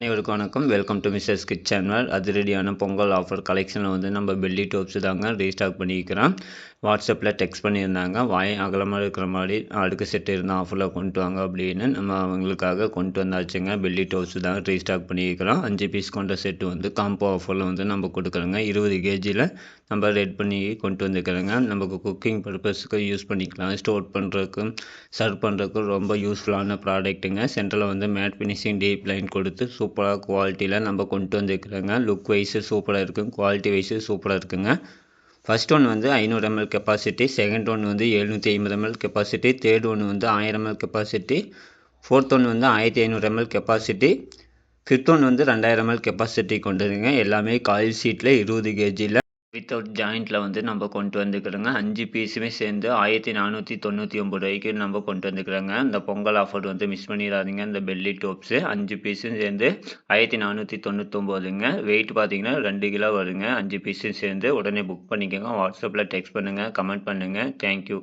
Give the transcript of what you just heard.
அனைவருக்கும் வணக்கம். Welcome to mister skid channel. அதிரடியான பொங்கல் ஆஃபர் கலெக்ஷனில் வந்து நம்ம பெல்லி டோப்ஸ் தாங்க ரீஸ்டாக் பண்ணிக்கிறோம். வாட்ஸ்அப்பில் டெக்ஸ்ட் பண்ணியிருந்தாங்க, வாய் அகலமாக இருக்கிற மாதிரி அடுக்கு செட்டு இருந்த ஆஃபரில் கொண்டு வாங்க அப்படின்னு. நம்ம அவங்களுக்காக கொண்டு வந்தாச்சுங்க. பெல்லி டோப்ஸ் தான் ரீஸ்டாக் பண்ணியிருக்கிறோம். 5 பீஸ் கொண்ட செட்டு வந்து காம்போ ஆஃபரில் வந்து நம்ம கொடுக்குறோங்க. 20 கேஜியில் நம்ம ரெட் பண்ணி கொண்டு வந்துக்கிறோங்க. நமக்கு குக்கிங் பர்பஸுக்கு யூஸ் பண்ணிக்கலாம், ஸ்டோர் பண்ணுறதுக்கு, சர்வ் பண்ணுறதுக்கு ரொம்ப யூஸ்ஃபுல்லான ப்ராடக்ட்டுங்க. சென்டரில் வந்து மேட் ஃபினிஷிங் டீப் லைன் கொடுத்து சூப்பராக குவாலிட்டியில் நம்ம கொண்டு வந்துருக்குறோங்க. லுக் வைஸு சூப்பராக இருக்குங்க, குவாலிட்டி வைஸு சூப்பராக இருக்குங்க. ஃபர்ஸ்ட் ஒன் வந்து 500 ml கெப்பாசிட்டி, செகண்ட் ஒன் வந்து 750 ml கெப்பாசிட்டி, தேர்ட் ஒன் வந்து 1000 ml கெப்பாசிட்டி, ஃபோர்த் ஒன் வந்து 1500 ml கெப்பாசிட்டி, ஃபிஃப்த் ஒன் வந்து 2000 ml கெப்பாசிட்டி கொண்டதுங்க. எல்லாமே காயில் ஷீட்டில் 20 கேஜியில் வித்தவுட் ஜாயிண்ட்டில் வந்து நம்ம கொண்டு வந்துக்கிறோங்க. 5 பீஸுமே சேர்ந்து 1499 ரூபாய்க்கு நம்ம கொண்டு வந்துக்கிறோங்க. இந்த பொங்கல் ஆஃபர் வந்து மிஸ் பண்ணிடாதீங்க. இந்த பெல்லி டோப்ஸு 5 பீஸும் சேர்ந்து 1499ங்க. வெயிட் பார்த்தீங்கன்னா 2 கிலோ வருங்க. 5 பீஸும் சேர்ந்து உடனே புக் பண்ணிக்கோங்க. வாட்ஸ்அப்பில் டெக்ஸ்ட் பண்ணுங்கள், கமெண்ட் பண்ணுங்கள். தேங்க்யூ.